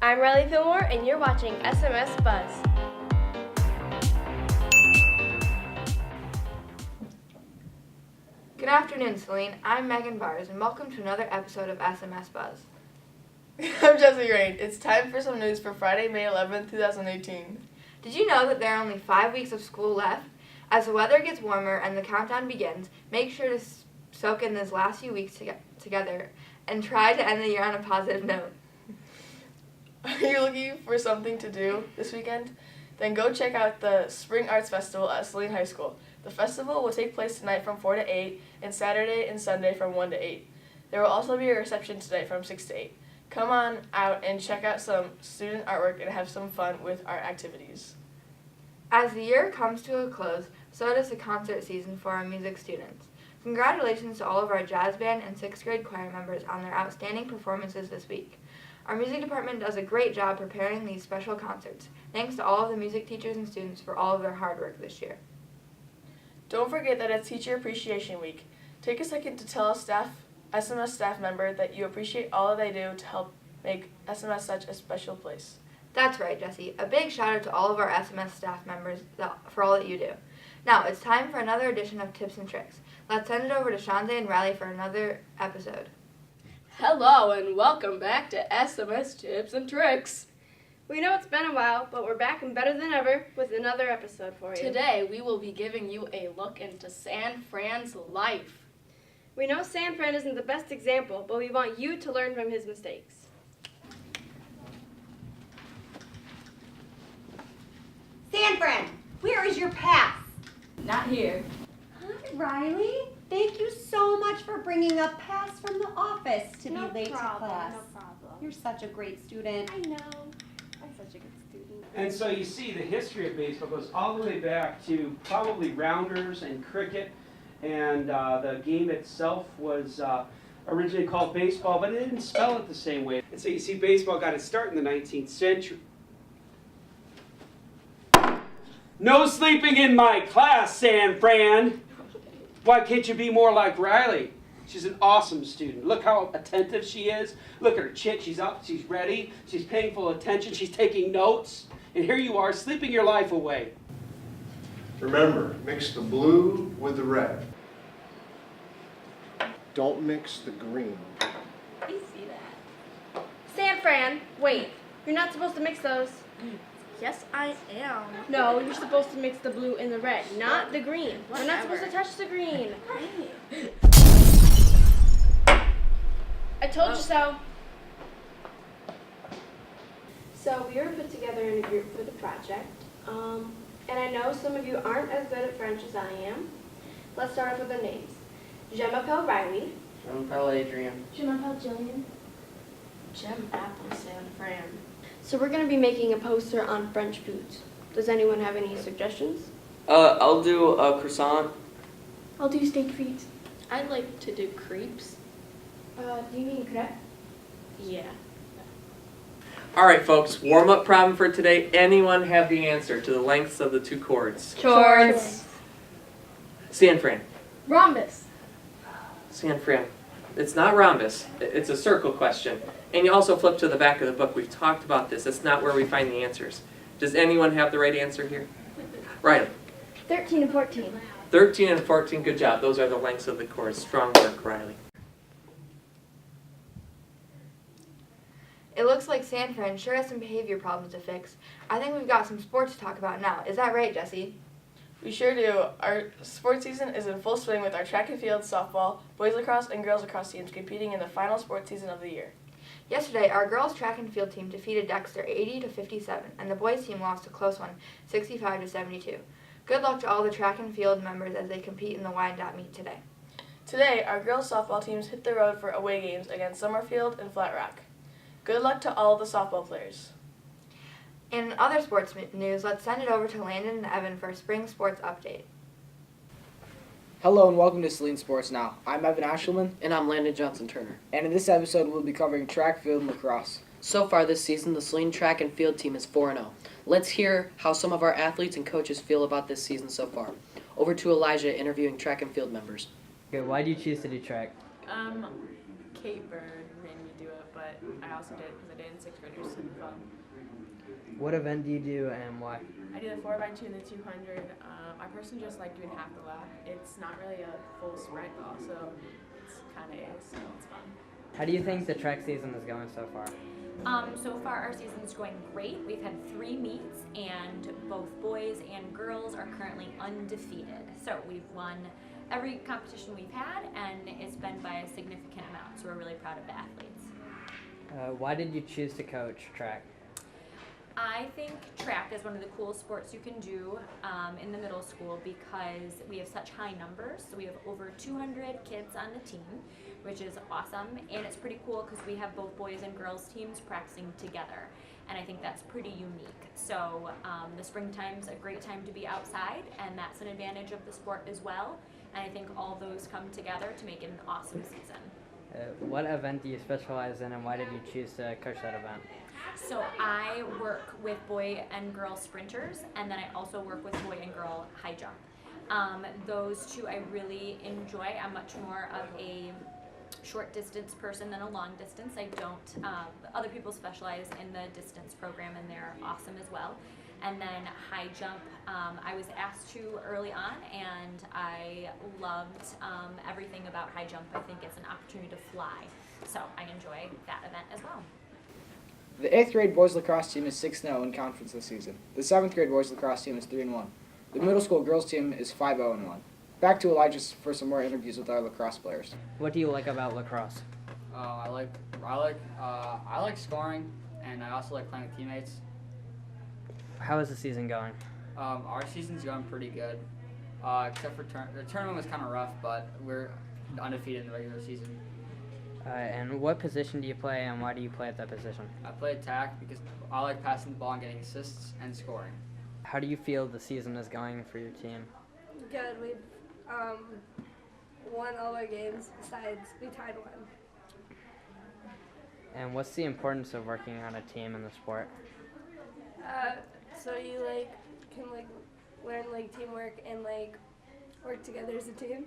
I'm Riley Fillmore, and you're watching SMS Buzz. Good afternoon, Saline. I'm Megan Baars, and welcome to another episode of SMS Buzz. I'm Jessi Rein. It's time for some news for Friday, May 11th, 2018. Did you know that there are only 5 weeks of school left? As the weather gets warmer and the countdown begins, make sure to soak in these last few weeks together and try to end the year on a positive note. Are you looking for something to do this weekend? Then go check out the Spring Arts Festival at Saline High School. The festival will take place tonight from 4 to 8 and Saturday and Sunday from 1 to 8. There will also be a reception tonight from 6 to 8. Come on out and check out some student artwork and have some fun with our activities. As the year comes to a close, so does the concert season for our music students. Congratulations to all of our jazz band and 6th grade choir members on their outstanding performances this week. Our music department does a great job preparing these special concerts. Thanks to all of the music teachers and students for all of their hard work this year. Don't forget that it's Teacher Appreciation Week. Take a second to tell a SMS staff member that you appreciate all that they do to help make SMS such a special place. That's right, Jessi. A big shout out to all of our SMS staff members for all that you do. Now, it's time for another edition of Tips and Tricks. Let's send it over to Shanze and Riley for another episode. Hello and welcome back to SMS Tips and Tricks. We know it's been a while, but we're back and better than ever with another episode for you. Today we will be giving you a look into San Fran's life. We know San Fran isn't the best example, but we want you to learn from his mistakes. San Fran, where is your pass? Not here. Hi, Riley. Thank you so much for bringing a pass from the office to No be late problem, to class. no problem. You're such a great student. I know. I'm such a good student. And so you see the history of baseball goes all the way back to probably rounders and cricket, and the game itself was originally called baseball, but it didn't spell it the same way. And so you see baseball got its start in the 19th century. No sleeping in my class, San Fran! Why can't you be more like Riley? She's an awesome student. Look how attentive she is. Look at her chin. She's up. She's ready. She's paying full attention. She's taking notes. And here you are, sleeping your life away. Remember, mix the blue with the red. Don't mix the green. You see that? San Fran, wait. You're not supposed to mix those. Yes, I am. No, you're supposed to mix the blue and the red, not the green. We're not supposed to touch the green. I told you so. So we were put together in a group for the project, and I know some of you aren't as good at French as I am. Let's start off with the names. Je m'appelle Riley. Jean-Paul Adrian. Je m'appelle Jillian. Gem Apple San Fran. So we're going to be making a poster on French foods. Does anyone have any suggestions? I'll do a croissant. I'll do steak frites. I'd like to do crepes. Do you mean crepe? Yeah. All right, folks, warm-up problem for today. Anyone have the answer to the lengths of the two chords? Chords. San Fran. Rhombus. San Fran. It's not rhombus. It's a circle question. And you also flip to the back of the book. We've talked about this. It's not where we find the answers. Does anyone have the right answer here? Right. 13 and 14. 13 and 14, good job. Those are the lengths of the chords. Strong work, Riley. It looks like San Fran sure has some behavior problems to fix. I think we've got some sports to talk about now. Is that right, Jessi? We sure do. Our sports season is in full swing with our track and field, softball, boys lacrosse, and girls lacrosse teams competing in the final sports season of the year. Yesterday, our girls track and field team defeated Dexter 80-57, and the boys team lost a close one, 65-72. Good luck to all the track and field members as they compete in the Wyandotte meet today. Today, our girls softball teams hit the road for away games against Summerfield and Flat Rock. Good luck to all the softball players. In other sports news, let's send it over to Landon and Evan for a spring sports update. Hello and welcome to Saline Sports Now. I'm Evan Aeschliman, And I'm Landon Johnson-Turner. and in this episode we'll be covering track, field, and lacrosse. So far this season, the Saline track and field team is 4-0. Let's hear how some of our athletes and coaches feel about this season so far. Over to Elijah interviewing track and field members. Okay, why do you choose to do track? Kate Byrne made me do it, but I I also did because I did in 6th grade, which was super fun. What event do you do and why? I did the 4x2 and the 200. I personally just like doing half the lap. It's not really a full sprint, but also it's kind of is, so it's fun. How do you think the track season is going so far? So far our season's going great. We've had 3 meets and both boys and girls are currently undefeated. So we've won every competition we've had and it's been by a significant amount. So we're really proud of the athletes. Why did you choose to coach track? I think track is one of the coolest sports you can do in the middle school because we have such high numbers. So we have over 200 kids on the team, which is awesome. And it's pretty cool because we have both boys and girls teams practicing together. And I think that's pretty unique. So the springtime's a great time to be outside, and that's an advantage of the sport as well. And I think all those come together to make it an awesome season. What event do you specialize in and why did you choose to coach that event? So I work with boy and girl sprinters, and then I also work with boy and girl high jump. Those two I really enjoy. I'm much more of a short distance person than a long distance. I don't, other people specialize in the distance program and they're awesome as well. And then high jump, I was asked to early on and I loved everything about high jump. I think it's an opportunity to fly. So I enjoy that event as well. The 8th grade boys lacrosse team is 6-0 in conference this season. The 7th grade boys lacrosse team is 3-1. The middle school girls team is 5-0-1. Back to Elijah for some more interviews with our lacrosse players. What do you like about lacrosse? I like scoring, and I also like playing with teammates. How is the season going? Our season's going pretty good, except for the tournament was kind of rough, but we're undefeated in the regular season. And what position do you play and why do you play at that position? I play attack because I like passing the ball and getting assists and scoring. How do you feel the season is going for your team? Good. We've won all our games besides we tied one. And what's the importance of working on a team in the sport? So you can learn teamwork and work together as a team.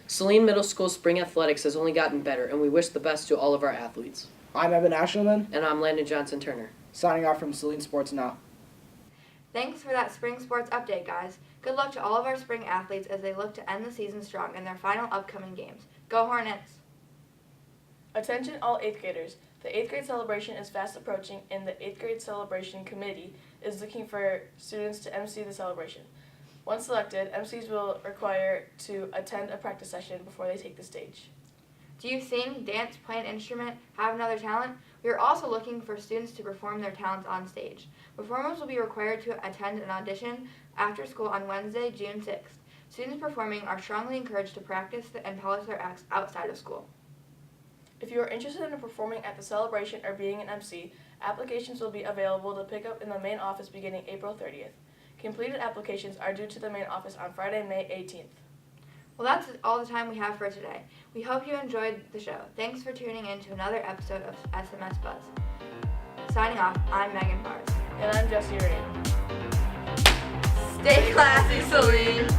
Saline Middle School spring athletics has only gotten better, and we wish the best to all of our athletes. I'm Evan Aeschliman. And I'm Landon Johnson Turner. Signing off from Saline Sports Now. Thanks for that spring sports update, guys. Good luck to all of our spring athletes as they look to end the season strong in their final upcoming games. Go Hornets! Attention all 8th graders. The 8th grade celebration is fast approaching and the 8th grade celebration committee is looking for students to MC the celebration. Once selected, MCs will require to attend a practice session before they take the stage. Do you sing, dance, play an instrument, have another talent? We are also looking for students to perform their talents on stage. Performers will be required to attend an audition after school on Wednesday, June 6th. Students performing are strongly encouraged to practice and polish their acts outside of school. If you are interested in performing at the celebration or being an MC, applications will be available to pick up in the main office beginning April 30th. Completed applications are due to the main office on Friday, May 18th. Well, that's all the time we have for today. We hope you enjoyed the show. Thanks for tuning in to another episode of SMS Buzz. Signing off, I'm Megan Baars. And I'm Jessi Rein. Stay classy, Saline!